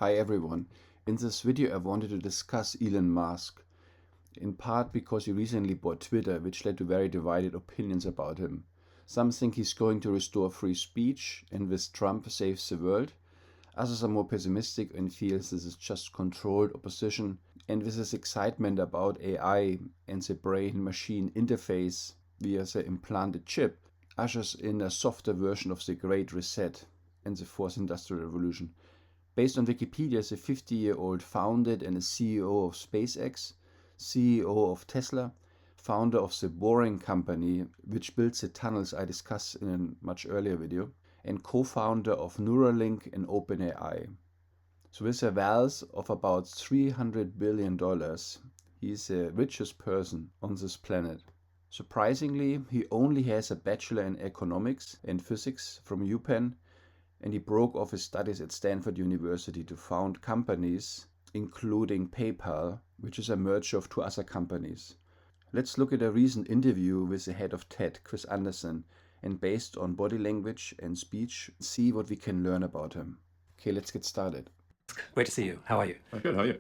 Hi everyone. In this video I wanted to discuss Elon Musk, in part because he recently bought Twitter, which led to very divided opinions about him. Some think he's going to restore free speech and with Trump saves the world. Others are more pessimistic and feels this is just controlled opposition, and with his excitement about AI and the brain-machine interface via the implanted chip ushers in a softer version of the Great Reset and the Fourth Industrial Revolution. Based on Wikipedia, the 50-year-old founded and is CEO of SpaceX, CEO of Tesla, founder of the Boring Company, which builds the tunnels I discussed in a much earlier video, and co-founder of Neuralink and OpenAI. So with a wealth of about $300 billion, he is the richest person on this planet. Surprisingly, he only has a bachelor in economics and physics from UPenn, and he broke off his studies at Stanford University to found companies, including PayPal, which is a merger of two other companies. Let's look at a recent interview with the head of TED, Chris Anderson, and based on body language and speech, see what we can learn about him. Okay, let's get started. Great to see you. How are you? I'm good. How are you?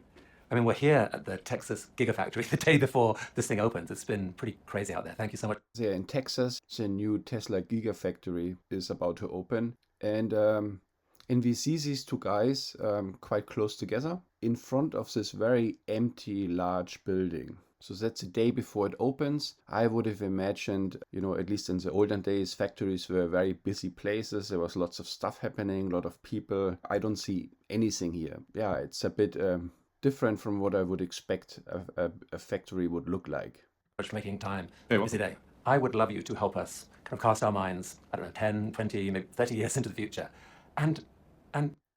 I mean, we're here at the Texas Gigafactory the day before this thing opens. It's been pretty crazy out there. Thank you so much. There in Texas, the new Tesla Gigafactory is about to open. And we see these two guys quite close together in front of this very empty, large building. So that's the day before it opens. I would have imagined, at least in the olden days, factories were very busy places. There was lots of stuff happening, a lot of people. I don't see anything here. Yeah, it's a bit different from what I would expect a factory would look like. For making time. Hey, Busy day. I would love you to help us kind of cast our minds, 10, 20, maybe 30 years into the future. And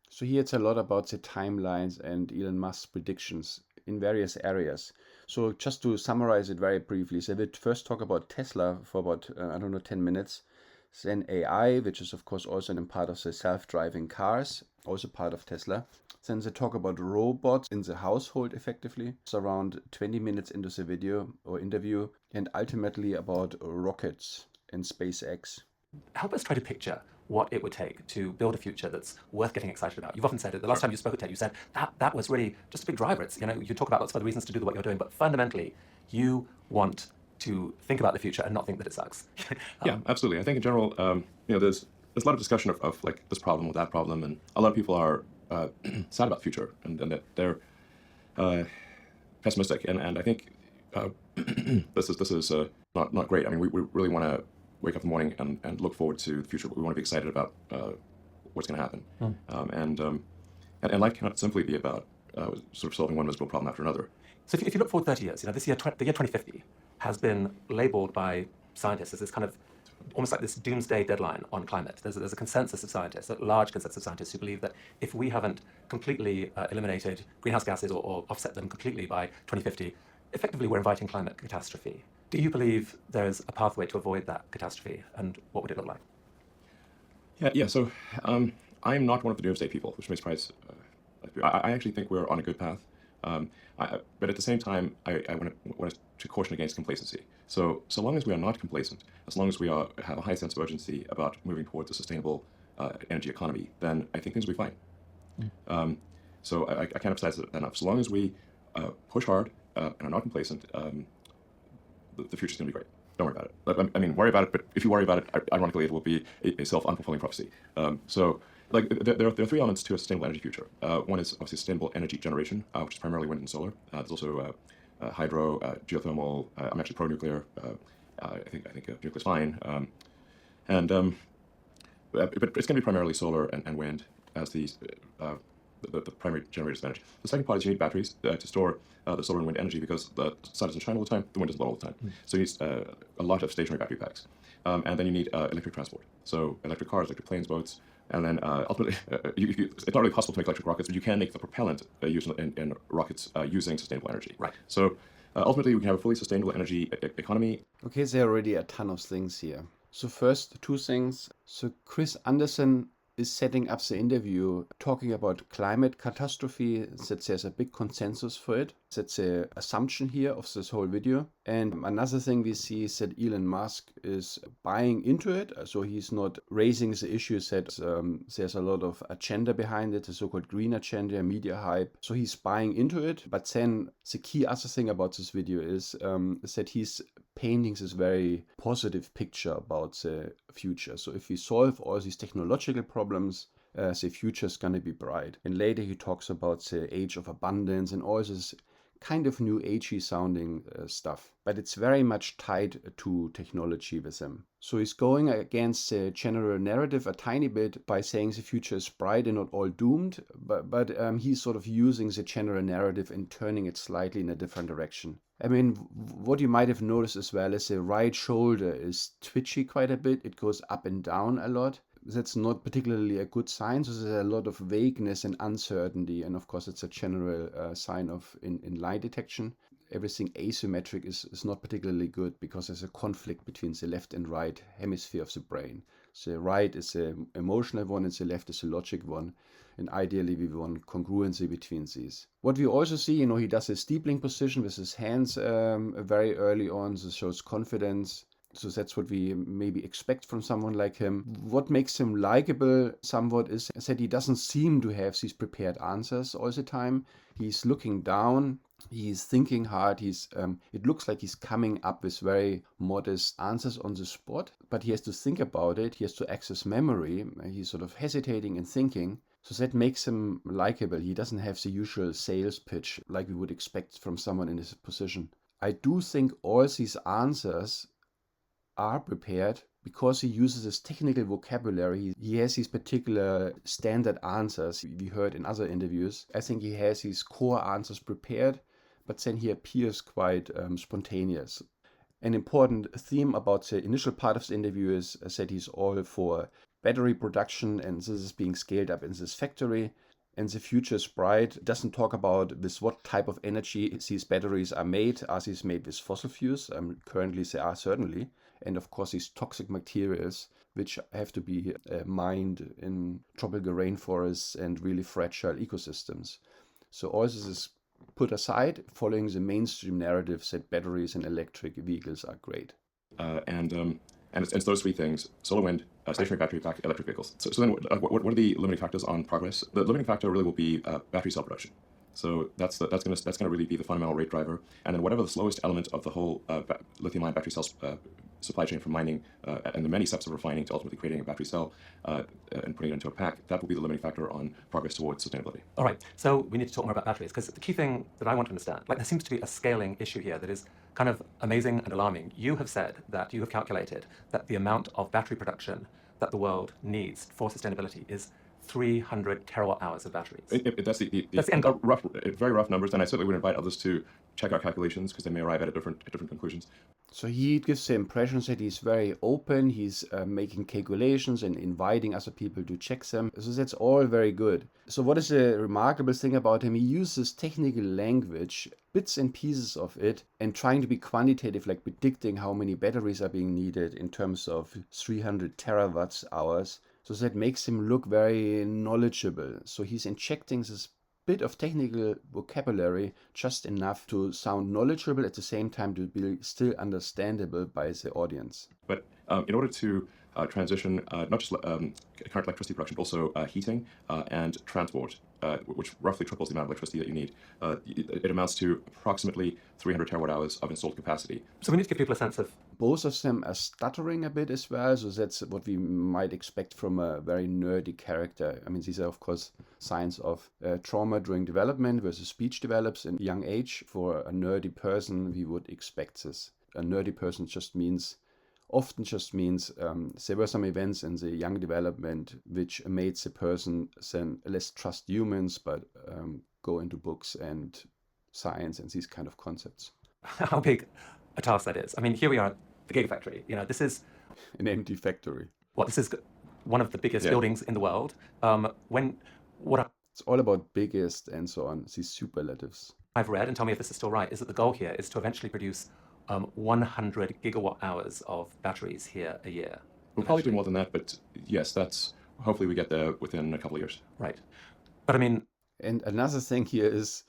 So here it's a lot about the timelines and Elon Musk's predictions in various areas. So just to summarize it very briefly, so we'll first talk about Tesla for about, 10 minutes. Then AI, which is of course also a part of the self-driving cars, also part of Tesla. Then they talk about robots in the household effectively. It's around 20 minutes into the video or interview, and ultimately about rockets and SpaceX. help us try to picture what it would take to build a future that's worth getting excited about. You've often said it. The last time you spoke at TED, you said that was really just a big driver. It's, you talk about lots of other reasons to do what you're doing, but fundamentally, you want to think about the future and not think that it sucks. Yeah, absolutely. I think in general, there's a lot of discussion of like this problem with that problem, and a lot of people are sad about the future and that they're pessimistic. And I think this is not great. I mean, we really want to wake up in the morning and look forward to the future. We want to be excited about what's going to happen. And life cannot simply be about sort of solving one miserable problem after another. So if you look forward 30 years, this year, the year 2050 has been labeled by scientists as this kind of almost like this doomsday deadline on climate. There's a consensus of scientists, a large consensus of scientists who believe that if we haven't completely eliminated greenhouse gases or offset them completely by 2050, effectively we're inviting climate catastrophe. Do you believe there's a pathway to avoid that catastrophe, and what would it look like? Yeah. So I'm not one of the doomsday people, which may surprise. I actually think we're on a good path. But at the same time, I want to caution against complacency. So long as we are not complacent, as long as we have a high sense of urgency about moving towards a sustainable energy economy, then I think things will be fine. So I can't emphasize it enough. So long as we push hard and are not complacent, the future's going to be great. Don't worry about it. I mean, worry about it, but if you worry about it, ironically, it will be a self-unfulfilling prophecy. There are three elements to a sustainable energy future. One is obviously sustainable energy generation, which is primarily wind and solar. There's also hydro, geothermal. I'm actually pro-nuclear. I think nuclear's fine. But it's going to be primarily solar and wind as the primary generators of energy. The second part is you need batteries to store the solar and wind energy, because the sun doesn't shine all the time, the wind doesn't blow all the time. So you need a lot of stationary battery packs. And then you need electric transport. So electric cars, electric planes, boats. And then ultimately, it's not really possible to make electric rockets, but you can make the propellant used in rockets using sustainable energy. Right. So ultimately, we can have a fully sustainable energy economy. Okay, there are already a ton of things here. So first, two things. So Chris Anderson is setting up the interview talking about climate catastrophe, that there's a big consensus for it. That's the assumption here of this whole video. And another thing we see is that Elon Musk is buying into it. So he's not raising the issues that there's a lot of agenda behind it, the so-called green agenda, media hype. So he's buying into it. But then the key other thing about this video is that he's painting this very positive picture about the future. So if we solve all these technological problems, the future is going to be bright. And later he talks about the age of abundance and all this kind of new agey sounding stuff. But it's very much tied to technology with him. So he's going against the general narrative a tiny bit by saying the future is bright and not all doomed. But he's sort of using the general narrative and turning it slightly in a different direction. I mean, what you might have noticed as well is the right shoulder is twitchy quite a bit. It goes up and down a lot. That's not particularly a good sign. So there's a lot of vagueness and uncertainty. And of course, it's a general sign of in lie detection. Everything asymmetric is not particularly good because there's a conflict between the left and right hemisphere of the brain. So the right is the emotional one and the left is the logic one. And ideally, we want congruency between these. What we also see, he does a steepling position with his hands very early on. This shows confidence. So that's what we maybe expect from someone like him. What makes him likable somewhat is that he doesn't seem to have these prepared answers all the time. He's looking down. He's thinking hard. It looks like he's coming up with very modest answers on the spot, but he has to think about it. He has to access memory. He's sort of hesitating and thinking. So that makes him likable. He doesn't have the usual sales pitch like we would expect from someone in his position. I do think all these answers are prepared because he uses this technical vocabulary. He has these particular standard answers we heard in other interviews. I think he has his core answers prepared, but then he appears quite spontaneous. An important theme about the initial part of the interview is that he's all for battery production, and this is being scaled up in this factory. And the future is bright. Doesn't talk about with what type of energy these batteries are made. Are these made with fossil fuels? Currently they are certainly. And of course these toxic materials which have to be mined in tropical rainforests and really fragile ecosystems. So all this is put aside, following the mainstream narrative that batteries and electric vehicles are great. And it's those three things: solar, wind, stationary battery pack, electric vehicles. So then what are the limiting factors on progress? The limiting factor really will be battery cell production. So that's going to really be the fundamental rate driver. And then whatever the slowest element of the whole lithium-ion battery cells supply chain from mining and the many steps of refining to ultimately creating a battery cell and putting it into a pack, that will be the limiting factor on progress towards sustainability. All right, so we need to talk more about batteries, because the key thing that I want to understand, there seems to be a scaling issue here that is kind of amazing and alarming. You have said that you have calculated that the amount of battery production that the world needs for sustainability is 300 terawatt hours of batteries. That's the end goal. Very rough numbers, and I certainly would invite others to check our calculations because they may arrive at different conclusions. So he gives the impression that he's very open, he's making calculations and inviting other people to check them. So that's all very good. So what is the remarkable thing about him? He uses technical language, bits and pieces of it, and trying to be quantitative, like predicting how many batteries are being needed in terms of 300 terawatt hours. So that makes him look very knowledgeable. So he's injecting this bit of technical vocabulary just enough to sound knowledgeable, at the same time to be still understandable by the audience. But in order to transition not just current electricity production, but also heating and transport, which roughly triples the amount of electricity that you need, it amounts to approximately 300 terawatt hours of installed capacity. So we need to give people a sense of... Both of them are stuttering a bit as well, so that's what we might expect from a very nerdy character. I mean, these are, of course, signs of trauma during development versus speech develops in young age. For a nerdy person, we would expect this. A nerdy person often just means there were some events in the young development which made the person then less trust humans, but go into books and science and these kind of concepts. How big a task that is. I mean, here we are at the Gigafactory. This is... An empty factory. Well, this is one of the biggest buildings in the world. It's all about biggest and so on, these superlatives. I've read, and tell me if this is still right, is that the goal here is to eventually produce 100 gigawatt hours of batteries here a year. We'll probably do more than that, but yes, hopefully we get there within a couple of years. Right. But I mean, And another thing here is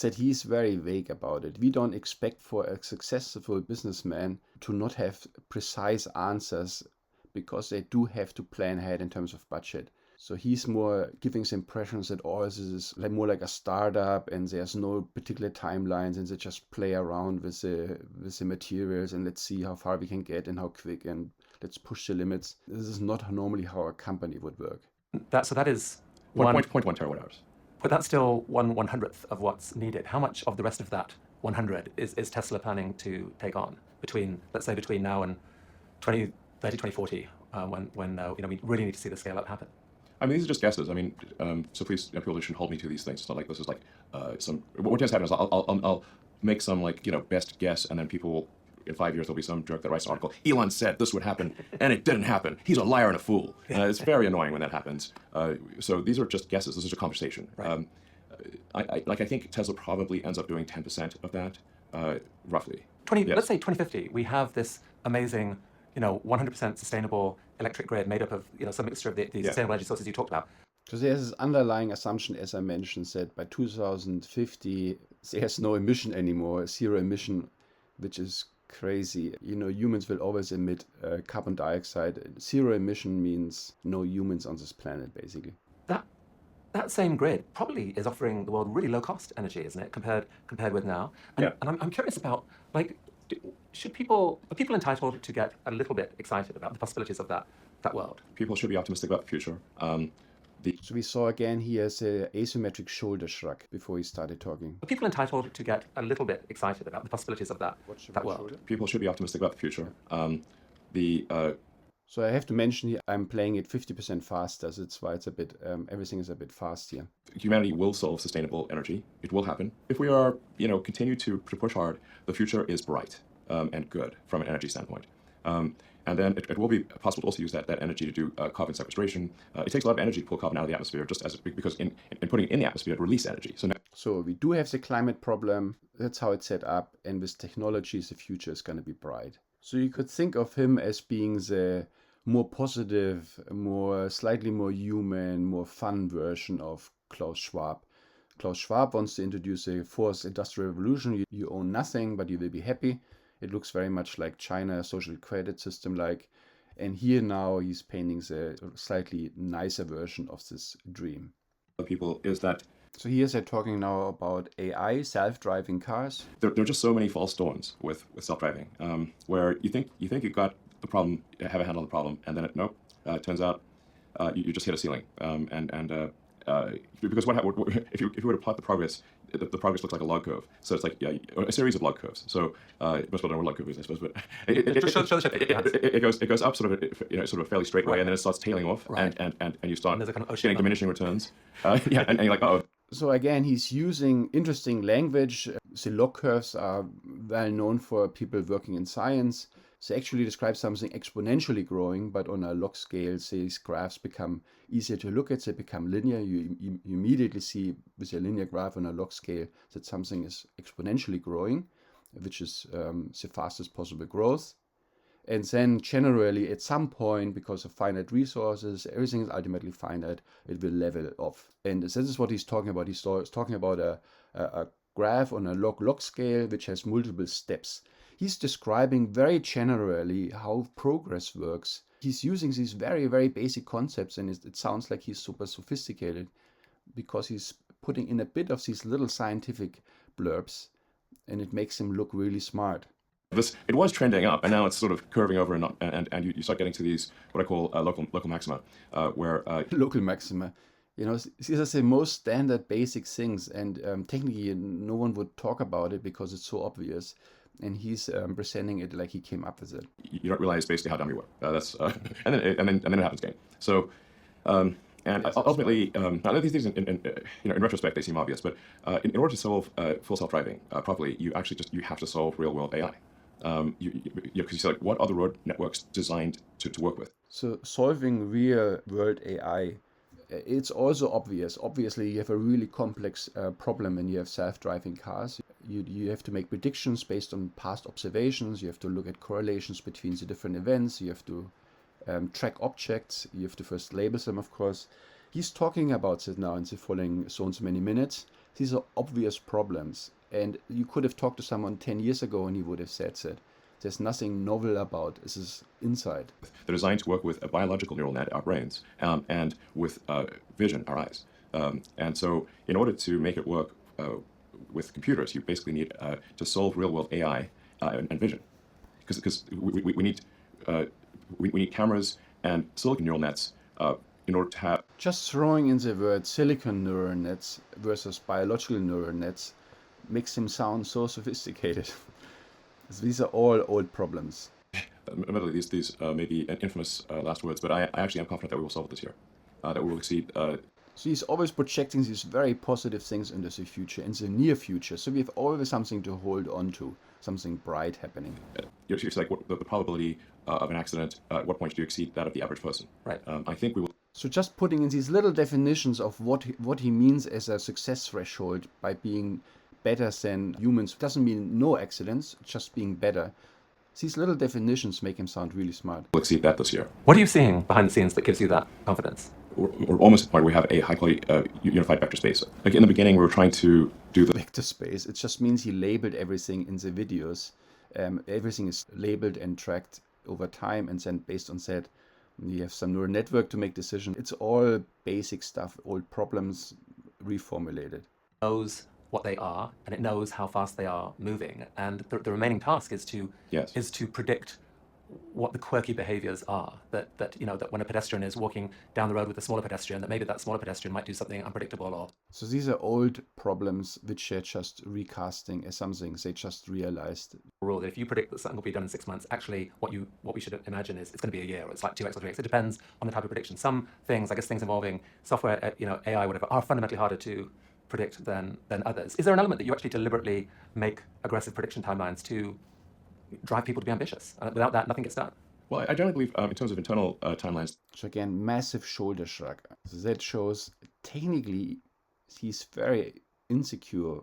that he's very vague about it. We don't expect for a successful businessman to not have precise answers because they do have to plan ahead in terms of budget. So he's more giving the impressions that all this is like more like a startup and there's no particular timelines and they just play around with the materials and let's see how far we can get and how quick and let's push the limits. This is not normally how a company would work. that is Point, one, point 0.1 terawatt hours. but that's still 1/100th of what's needed. How much of the rest of that 100 is Tesla planning to take on between, let's say, between now and 2030, 2040, when we really need to see the scale up happen? I mean, these are just guesses. I mean, so please, people shouldn't hold me to these things. It's not like this is like some. What tends to happen is I'll make some like best guess, and then people will, in 5 years there'll be some jerk that writes an article. Elon said this would happen, and it didn't happen. He's a liar and a fool. It's very annoying when that happens. So these are just guesses. This is a conversation. Right. I think Tesla probably ends up doing 10% of that, roughly. Yes. Let's say 2050, we have this amazing, 100% sustainable electric grid made up of, some mixture of the sustainable energy sources you talked about. So there's this underlying assumption, as I mentioned, that by 2050 there's no emission anymore, zero emission, which is crazy. Humans will always emit carbon dioxide. Zero emission means no humans on this planet, basically. That same grid probably is offering the world really low cost energy, isn't it, compared with now? And I'm curious about, are people entitled to get a little bit excited about the possibilities of that world? People should be optimistic about the future. So we saw again he has a asymmetric shoulder shrug before he started talking. Are people entitled to get a little bit excited about the possibilities of that world? People should be optimistic about the future. So I have to mention here, I'm playing it 50% faster. So that's why it's a bit, everything is a bit fast here. Humanity will solve sustainable energy. It will happen. If we are, continue to push hard, the future is bright and good from an energy standpoint. And then it will be possible to also use that energy to do carbon sequestration. It takes a lot of energy to pull carbon out of the atmosphere, because in putting it in the atmosphere, it releases energy. So we do have the climate problem. That's how it's set up. And with technologies, the future is going to be bright. So you could think of him as being the more positive, slightly more human, more fun version of Klaus Schwab. Klaus Schwab wants to introduce a fourth industrial revolution. You own nothing, but you will be happy. It looks very much like China, social credit system like. And here now he's painting the slightly nicer version of this dream. People is that. So here's they're talking now about AI, self-driving cars. There are just so many false dawns with self-driving, where you think you got the problem, have a handle on the problem, and then it turns out you just hit a ceiling. Because if you were to plot the progress looks like a log curve. So it's like a series of log curves. So most people don't know what log curve is, I suppose, but it goes up sort of a fairly straight way, and then it starts tailing off, right. and you start kind of getting diminishing returns. And you're like, oh. So again, he's using interesting language. The log curves are well known for people working in science. They actually describe something exponentially growing, but on a log scale, these graphs become easier to look at. They become linear. You immediately see with a linear graph on a log scale that something is exponentially growing, which is the fastest possible growth. And then generally, at some point, because of finite resources, everything is ultimately finite, it will level off. And this is what he's talking about. He's talking about a graph on a log scale, which has multiple steps. He's describing very generally how progress works. He's using these very, very basic concepts, and it sounds like he's super sophisticated because he's putting in a bit of these little scientific blurbs, and it makes him look really smart. It was trending up, and now it's sort of curving over, and you start getting to these what I call local maxima, where local maxima. These are the most standard basic things, and technically no one would talk about it because it's so obvious. And he's presenting it like he came up with it. You don't realize basically how dumb you were. And then it happens again. So, and ultimately, now these things in retrospect they seem obvious, but in order to solve full self-driving properly, you have to solve real-world AI. Because you see, like, what are the road networks designed to work with? So solving real-world AI, it's also obvious. Obviously, you have a really complex problem when you have self-driving cars. You have to make predictions based on past observations. You have to look at correlations between the different events. You have to track objects. You have to first label them, of course. He's talking about it now in the following so and so many minutes. These are obvious problems. And you could have talked to someone 10 years ago and he would have said that. There's nothing novel about this is insight. They're designed to work with a biological neural net, our brains, and with vision, our eyes. And so in order to make it work with computers, you basically need to solve real-world AI and vision. Because we need cameras and silicon neural nets in order to have... Just throwing in the word silicon neural nets versus biological neural nets makes him sound so sophisticated. These are all old problems. Admittedly, these may be infamous last words, but I actually am confident that we will solve it this year, that we will exceed... So he's always projecting these very positive things into the future, in the near future. So we have always something to hold on to, something bright happening. It's like the probability of an accident, at what point do you exceed that of the average person? Right. I think we will... So just putting in these little definitions of what he means as a success threshold by being better than humans doesn't mean no accidents, just being better. These little definitions make him sound really smart. We'll exceed that this year. What are you seeing behind the scenes that gives you that confidence? We're almost at the point where we have a high-quality unified vector space. Like in the beginning, we were trying to do the vector space. It just means he labeled everything in the videos. Everything is labeled and tracked over time, and then based on that, you have some neural network to make decisions. It's all basic stuff, old problems reformulated. It knows what they are, and it knows how fast they are moving, and the remaining task is to predict what the quirky behaviors are, that when a pedestrian is walking down the road with a smaller pedestrian, that maybe that smaller pedestrian might do something unpredictable. Or so these are old problems which they're just recasting as something they just realized. Rule that if you predict that something will be done in 6 months, actually what we should imagine is it's going to be a year, or it's like 2x or 3x. It depends on the type of prediction. Some things, I guess things involving software, AI, whatever, are fundamentally harder to predict than others. Is there an element that you actually deliberately make aggressive prediction timelines to drive people to be ambitious? Without that, nothing gets done. Well, I generally believe in terms of internal timelines. So again, massive shoulder shrug. That shows technically he's very insecure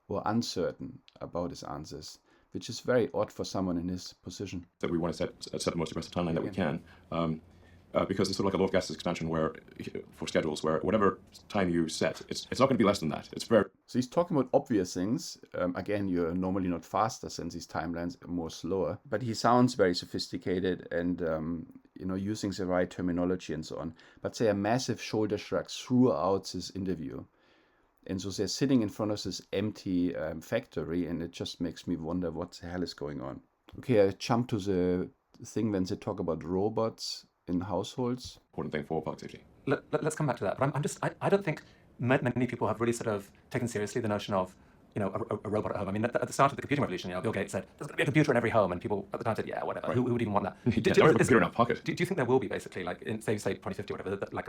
or uncertain about his answers, which is very odd for someone in his position. That we want to set the most aggressive timeline that we can. Because it's sort of like a low gas expansion where, for schedules, where whatever time you set, it's not going to be less than that. It's very... So he's talking about obvious things. Again, you're normally not faster than these timelines, more slower. But he sounds very sophisticated and, using the right terminology and so on. But there are massive shoulder shrugs throughout this interview. And so they're sitting in front of this empty factory, and it just makes me wonder what the hell is going on. Okay, I jump to the thing when they talk about robots in households. Important thing for public safety. Let's come back to that. But I don't think many people have really sort of taken seriously the notion of a robot at home. I mean, at the start of the computing revolution, Bill Gates said there's going to be a computer in every home, and people at the time said, yeah, whatever. Right. Who would even want that? Or a computer in our pocket. Do you think there will be basically, like in say 2050 or whatever, that like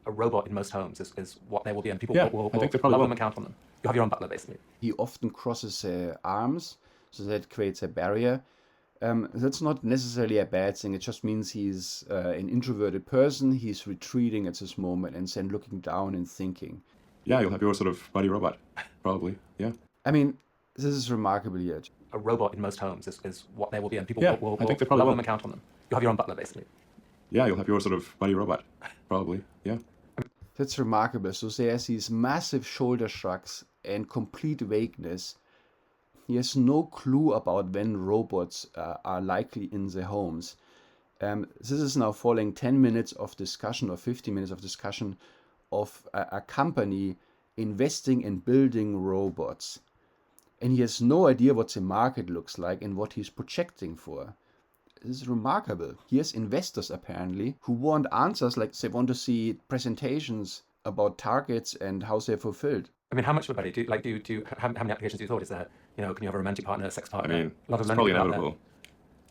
a robot in most homes is what there will be, and people will I think they love probably them and count on them? You have your own butler, basically. He often crosses arms, so that creates a barrier. That's not necessarily a bad thing. It just means he's an introverted person. He's retreating at this moment and then looking down and thinking. Yeah, you'll have your sort of buddy robot, probably. Yeah. I mean, this is remarkable yet. A robot in most homes is what there will be, and people will I think they love probably them and count on them. You have your own butler, basically. Yeah, you'll have your sort of buddy robot, probably. Yeah. That's remarkable. So there's these massive shoulder shrugs and complete vagueness. He has no clue about when robots are likely in the homes. This is now following 10 minutes of discussion or 50 minutes of discussion of a company investing in building robots. And he has no idea what the market looks like and what he's projecting for. This is remarkable. He has investors apparently who want answers, like they want to see presentations about targets and how they're fulfilled. I mean, how much of a buddy do you how many applications do you thought? Is there, can you have a romantic partner, a sex partner? I mean, a lot of it's probably out inevitable.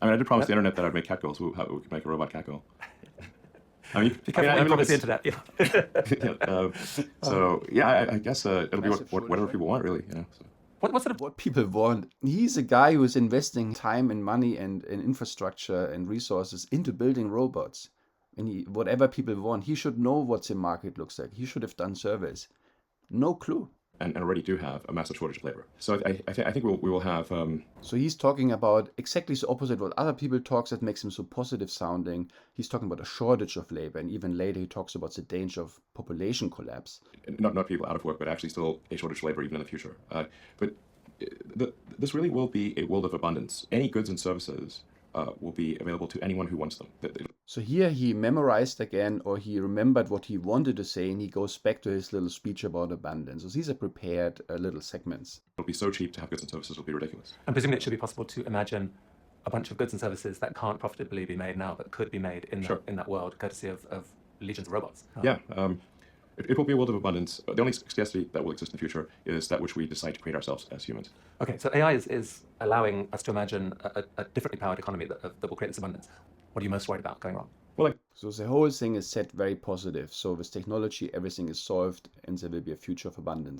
I mean, I did promise the internet that I'd make cat girls. We could make a robot cat girl. I mean, be careful what you promise the internet. Yeah. I guess it'll be whatever people want, really. So. What people want. He's a guy who is investing time and money and infrastructure and resources into building robots. And whatever people want, he should know what the market looks like. He should have done surveys. No clue. and already do have a massive shortage of labor. So I think we will have. So he's talking about exactly the opposite what other people talk that makes him so positive sounding. He's talking about a shortage of labor, and even later he talks about the danger of population collapse. Not people out of work, but actually still a shortage of labor even in the future. But this really will be a world of abundance. Any goods and services will be available to anyone who wants them. So here he memorized again, or he remembered what he wanted to say, and he goes back to his little speech about abundance. So these are prepared little segments. It'll be so cheap to have goods and services, it'll be ridiculous. And presumably it should be possible to imagine a bunch of goods and services that can't profitably be made now, but could be made in, in that world, courtesy of legions of robots. Yeah. It will be a world of abundance. The only scarcity that will exist in the future is that which we decide to create ourselves as humans. Okay, so AI is allowing us to imagine a differently powered economy that will create this abundance. What are you most worried about going wrong? Well, so the whole thing is set very positive. So with technology, everything is solved, and there will be a future of abundance.